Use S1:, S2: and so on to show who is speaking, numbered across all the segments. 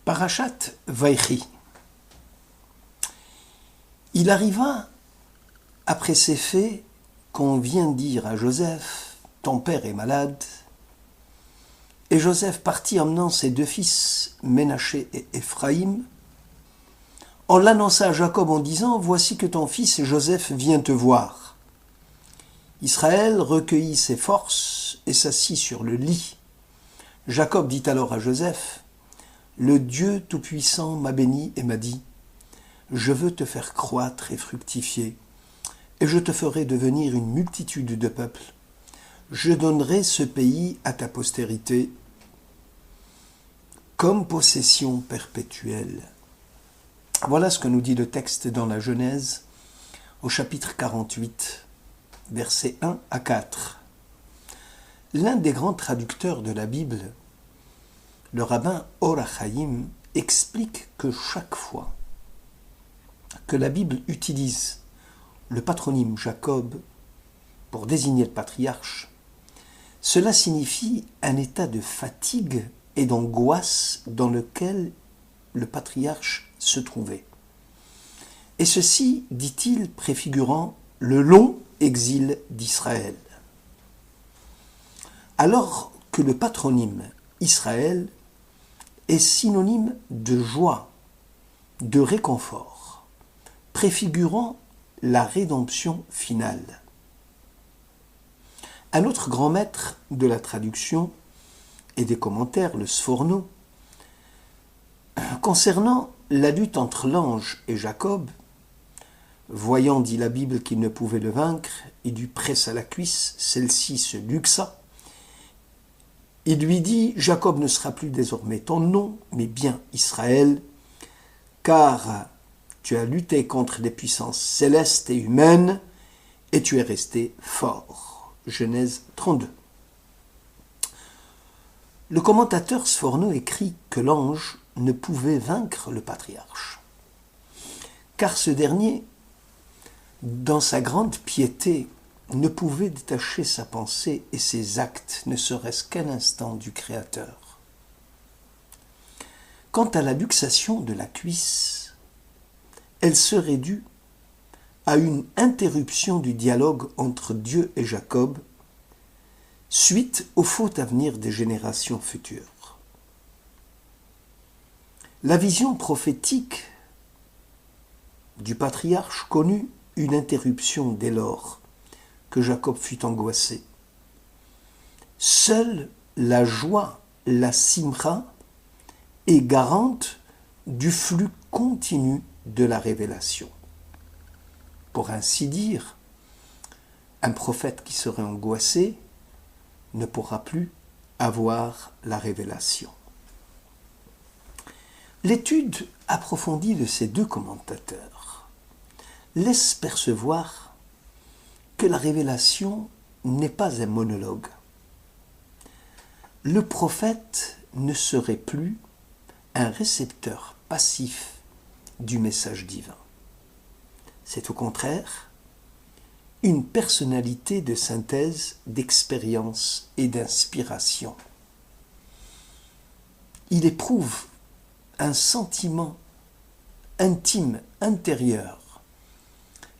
S1: Parashat Vaïchi. Il arriva, après ces faits, qu'on vient dire à Joseph, « Ton père est malade ». Et Joseph partit emmenant ses deux fils, Ménaché et Éphraïm. On l'annonça à Jacob en disant, « Voici que ton fils Joseph vient te voir ». Israël recueillit ses forces et s'assit sur le lit. Jacob dit alors à Joseph, « Le Dieu Tout-Puissant m'a béni et m'a dit, « Je veux te faire croître et fructifier, et je te ferai devenir une multitude de peuples. Je donnerai ce pays à ta postérité comme possession perpétuelle. » Voilà ce que nous dit le texte dans la Genèse, au chapitre 48, versets 1 à 4. L'un des grands traducteurs de la Bible, le rabbin Or HaChaim, explique que chaque fois que la Bible utilise le patronyme Jacob pour désigner le patriarche, cela signifie un état de fatigue et d'angoisse dans lequel le patriarche se trouvait. Et ceci, dit-il, préfigurant le long exil d'Israël. Alors que le patronyme Israël est synonyme de joie, de réconfort, préfigurant la rédemption finale. Un autre grand maître de la traduction et des commentaires, le Sforno, concernant la lutte entre l'ange et Jacob, voyant, dit la Bible, qu'il ne pouvait le vaincre, il lui pressa la cuisse, celle-ci se luxa. Il lui dit, « Jacob ne sera plus désormais ton nom, mais bien Israël, car tu as lutté contre les puissances célestes et humaines, et tu es resté fort. » Genèse 32. Le commentateur Sforno écrit que l'ange ne pouvait vaincre le patriarche, car ce dernier, dans sa grande piété, ne pouvait détacher sa pensée et ses actes, ne serait-ce qu'un instant, du Créateur. Quant à la luxation de la cuisse, elle serait due à une interruption du dialogue entre Dieu et Jacob, suite aux fautes à venir des générations futures. La vision prophétique du patriarche connut une interruption dès lors que Jacob fut angoissé. Seule la joie, la simra, est garante du flux continu de la révélation. Pour ainsi dire, un prophète qui serait angoissé ne pourra plus avoir la révélation. L'étude approfondie de ces deux commentateurs laisse percevoir que la révélation n'est pas un monologue. Le prophète ne serait plus un récepteur passif du message divin. C'est au contraire une personnalité de synthèse, d'expérience et d'inspiration. Il éprouve un sentiment intime, intérieur,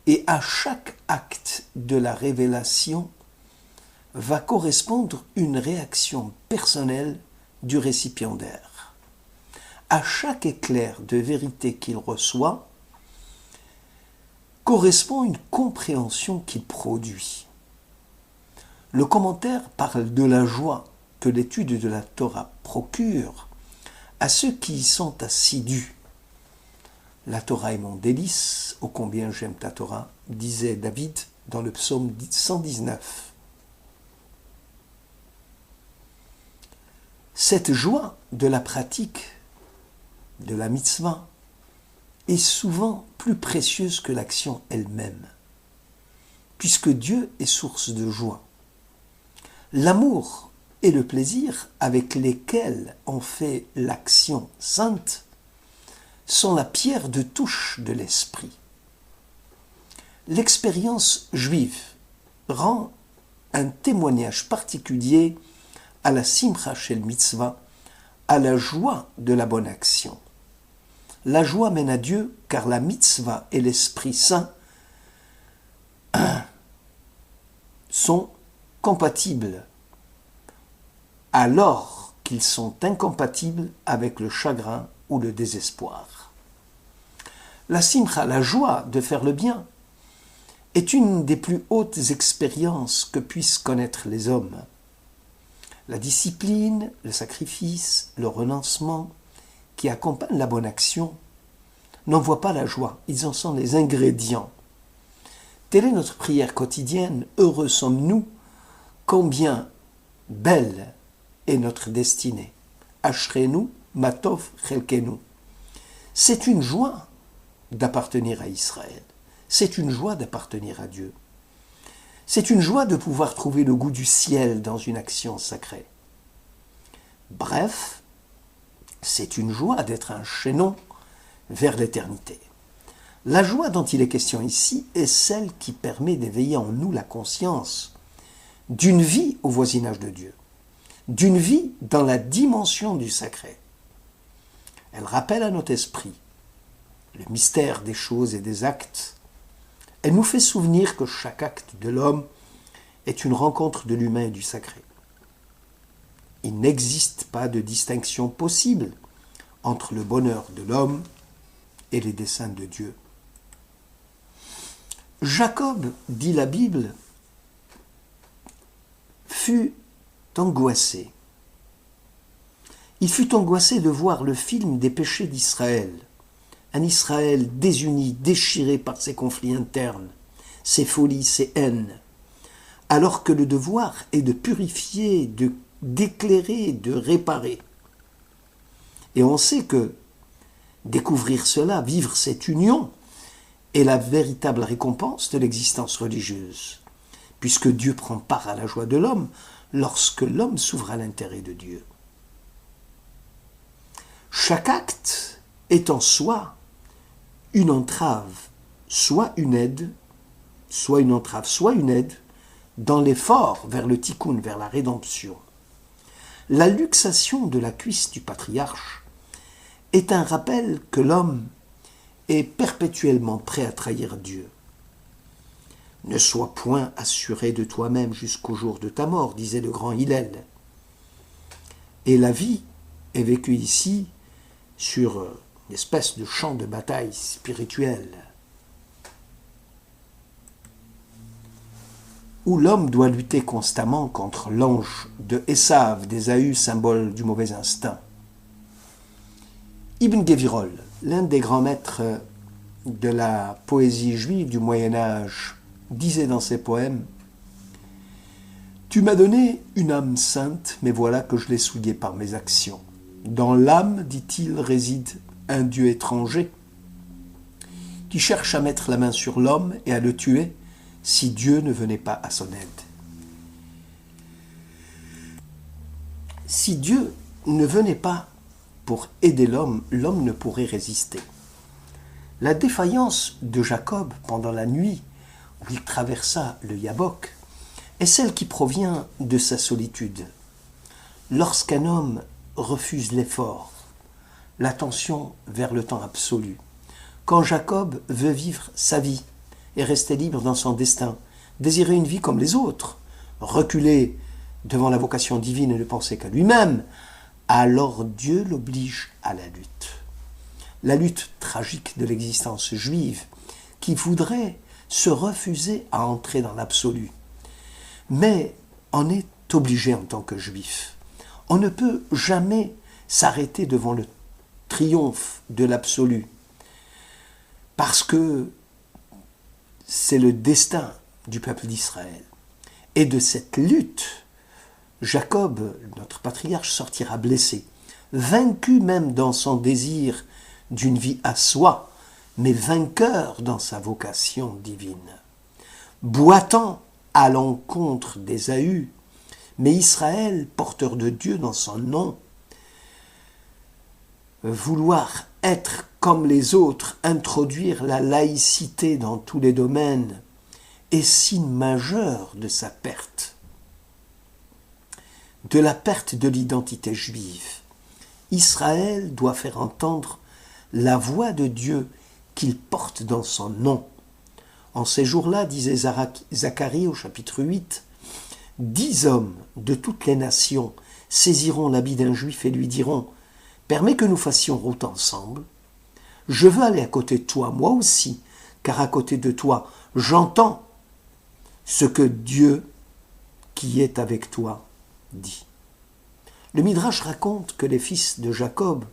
S1: et à chaque acte de la révélation va correspondre une réaction personnelle du récipiendaire. À chaque éclair de vérité qu'il reçoit, correspond une compréhension qu'il produit. Le commentaire parle de la joie que l'étude de la Torah procure à ceux qui y sont assidus. La Torah est mon délice, ô combien j'aime ta Torah, disait David dans le psaume 119. Cette joie de la pratique de la mitzvah est souvent plus précieuse que l'action elle-même, puisque Dieu est source de joie. L'amour et le plaisir avec lesquels on fait l'action sainte sont la pierre de touche de l'esprit. L'expérience juive rend un témoignage particulier à la simcha shel mitzvah à la joie de la bonne action. La joie mène à Dieu car la mitzvah et l'Esprit Saint sont compatibles, alors qu'ils sont incompatibles avec le chagrin ou le désespoir. La simcha, la joie de faire le bien, est une des plus hautes expériences que puissent connaître les hommes. La discipline, le sacrifice, le renoncement qui accompagnent la bonne action n'en voient pas la joie, ils en sont les ingrédients. Telle est notre prière quotidienne, heureux sommes-nous, combien belle est notre destinée. Ashrenu, matov, chelkenu. C'est une joie d'appartenir à Israël. C'est une joie d'appartenir à Dieu. C'est une joie de pouvoir trouver le goût du ciel dans une action sacrée. Bref, c'est une joie d'être un chaînon vers l'éternité. La joie dont il est question ici est celle qui permet d'éveiller en nous la conscience d'une vie au voisinage de Dieu, d'une vie dans la dimension du sacré. Elle rappelle à notre esprit le mystère des choses et des actes. Elle nous fait souvenir que chaque acte de l'homme est une rencontre de l'humain et du sacré. Il n'existe pas de distinction possible entre le bonheur de l'homme et les desseins de Dieu. Jacob, dit la Bible, fut angoissé. Il fut angoissé de voir le film des péchés d'Israël. Un Israël désuni, déchiré par ses conflits internes, ses folies, ses haines, alors que le devoir est de purifier, d'éclairer, de réparer. Et on sait que découvrir cela, vivre cette union, est la véritable récompense de l'existence religieuse, puisque Dieu prend part à la joie de l'homme lorsque l'homme s'ouvre à l'intérêt de Dieu. Chaque acte est en soi une entrave, soit une aide, soit une entrave, soit une aide, dans l'effort vers le tikkun, vers la rédemption. La luxation de la cuisse du patriarche est un rappel que l'homme est perpétuellement prêt à trahir Dieu. Ne sois point assuré de toi-même jusqu'au jour de ta mort, disait le grand Hillel. Et la vie est vécue ici sur une espèce de champ de bataille spirituel, où l'homme doit lutter constamment contre l'ange de Esav, d'Ésaü, symbole du mauvais instinct. Ibn Gevurol, l'un des grands maîtres de la poésie juive du Moyen-Âge, disait dans ses poèmes « Tu m'as donné une âme sainte, mais voilà que je l'ai souillée par mes actions. Dans l'âme, dit-il, réside un Dieu étranger qui cherche à mettre la main sur l'homme et à le tuer si Dieu ne venait pas à son aide. Si Dieu ne venait pas pour aider l'homme, l'homme ne pourrait résister. La défaillance de Jacob pendant la nuit où il traversa le Yabok est celle qui provient de sa solitude. Lorsqu'un homme refuse l'effort, l'attention vers le temps absolu, quand Jacob veut vivre sa vie et rester libre dans son destin, désirer une vie comme les autres, reculer devant la vocation divine et ne penser qu'à lui-même, alors Dieu l'oblige à la lutte. La lutte tragique de l'existence juive qui voudrait se refuser à entrer dans l'absolu. Mais on est obligé en tant que juif. On ne peut jamais s'arrêter devant le triomphe de l'absolu parce que c'est le destin du peuple d'Israël. Et de cette lutte, Jacob, notre patriarche, sortira blessé, vaincu même dans son désir d'une vie à soi, mais vainqueur dans sa vocation divine. Boitant à l'encontre d'Ésaü, mais Israël, porteur de Dieu dans son nom, vouloir être comme les autres, introduire la laïcité dans tous les domaines, est signe majeur de sa perte, de la perte de l'identité juive. Israël doit faire entendre la voix de Dieu qu'il porte dans son nom. En ces jours-là, disait Zacharie au chapitre 8, 10 hommes de toutes les nations saisiront l'habit d'un juif et lui diront « Permets que nous fassions route ensemble. Je veux aller à côté de toi, moi aussi, car à côté de toi, j'entends ce que Dieu qui est avec toi dit. » Le Midrash raconte que les fils de Jacob,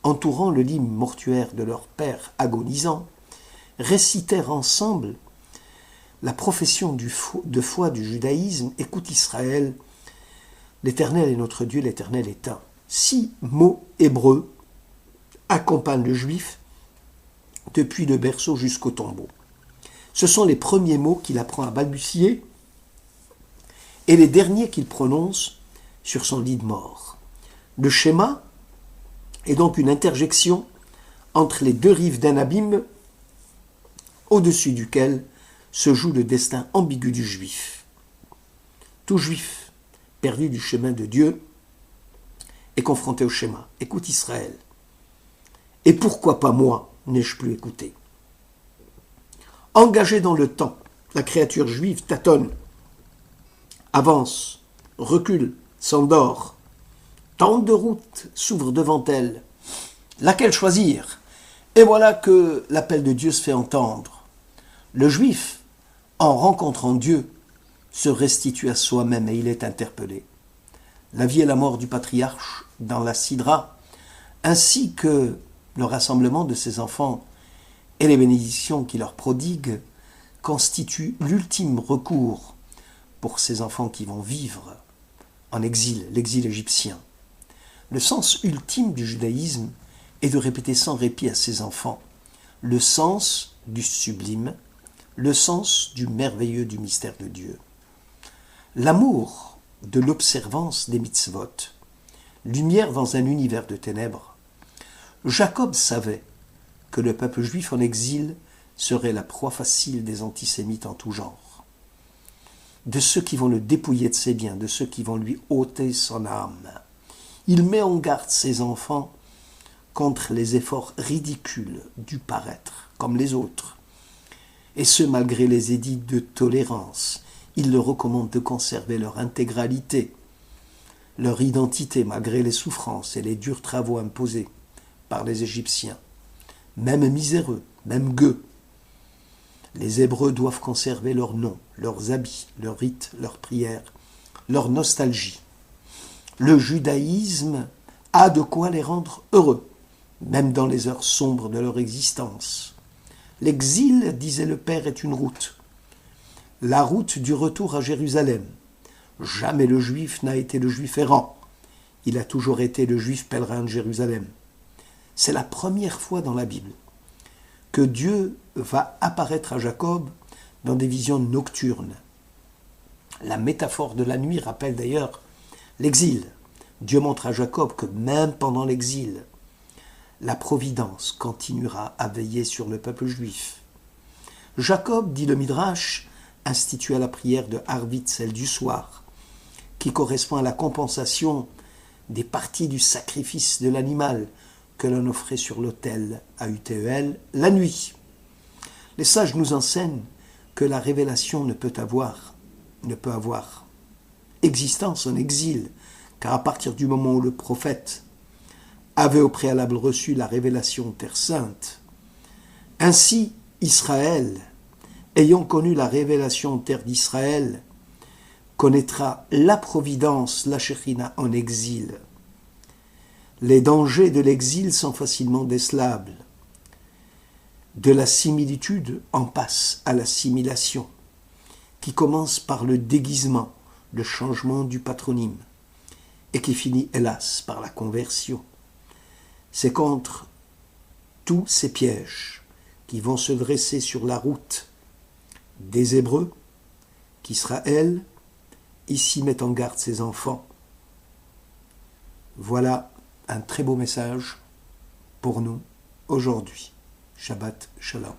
S1: entourant le lit mortuaire de leur père agonisant, récitèrent ensemble la profession de foi du judaïsme. « Écoute Israël, l'Éternel est notre Dieu, l'Éternel est un. » 6 mots hébreux accompagnent le juif depuis le berceau jusqu'au tombeau. Ce sont les premiers mots qu'il apprend à balbutier et les derniers qu'il prononce sur son lit de mort. Le schéma est donc une interjection entre les deux rives d'un abîme au-dessus duquel se joue le destin ambigu du juif. Tout juif perdu du chemin de Dieu est confronté au schéma. Écoute Israël. Et pourquoi pas moi n'ai-je plus écouté? Engagé dans le temps, la créature juive tâtonne, avance, recule, s'endort. Tant de routes s'ouvrent devant elle. Laquelle choisir? Et voilà que l'appel de Dieu se fait entendre. Le juif, en rencontrant Dieu, se restitue à soi-même et il est interpellé. La vie et la mort du patriarche dans la Sidra, ainsi que le rassemblement de ses enfants et les bénédictions qu'il leur prodigue, constituent l'ultime recours pour ces enfants qui vont vivre en exil, l'exil égyptien. Le sens ultime du judaïsme est de répéter sans répit à ses enfants le sens du sublime, le sens du merveilleux du mystère de Dieu. L'amour de l'observance des mitzvot, lumière dans un univers de ténèbres. Jacob savait que le peuple juif en exil serait la proie facile des antisémites en tout genre, de ceux qui vont le dépouiller de ses biens, de ceux qui vont lui ôter son âme. Il met en garde ses enfants contre les efforts ridicules du paraître, comme les autres. Et ce, malgré les édits de tolérance. Il leur recommande de conserver leur intégralité, leur identité, malgré les souffrances et les durs travaux imposés par les Égyptiens. Même miséreux, même gueux, les Hébreux doivent conserver leur nom, leurs habits, leurs rites, leurs prières, leur nostalgie. Le judaïsme a de quoi les rendre heureux, même dans les heures sombres de leur existence. L'exil, disait le Père, est une route. La route du retour à Jérusalem. Jamais le juif n'a été le juif errant. Il a toujours été le juif pèlerin de Jérusalem. C'est la première fois dans la Bible que Dieu va apparaître à Jacob dans des visions nocturnes. La métaphore de la nuit rappelle d'ailleurs l'exil. Dieu montre à Jacob que même pendant l'exil, la providence continuera à veiller sur le peuple juif. Jacob, dit le Midrash, institua la prière de Harvit, celle du soir, qui correspond à la compensation des parties du sacrifice de l'animal que l'on offrait sur l'autel à Utéel la nuit. Les sages nous enseignent que la révélation ne peut avoir existence en exil, car à partir du moment où le prophète avait au préalable reçu la révélation Terre Sainte, ainsi Israël, ayant connu la révélation Terre d'Israël, connaîtra la providence, la Shekhinah en exil. Les dangers de l'exil sont facilement décelables. De la similitude, on passe à l'assimilation, qui commence par le déguisement, le changement du patronyme, et qui finit, hélas, par la conversion. C'est contre tous ces pièges qui vont se dresser sur la route des Hébreux qu'Israël ici met en garde ses enfants. Voilà un très beau message pour nous aujourd'hui. Shabbat Shalom.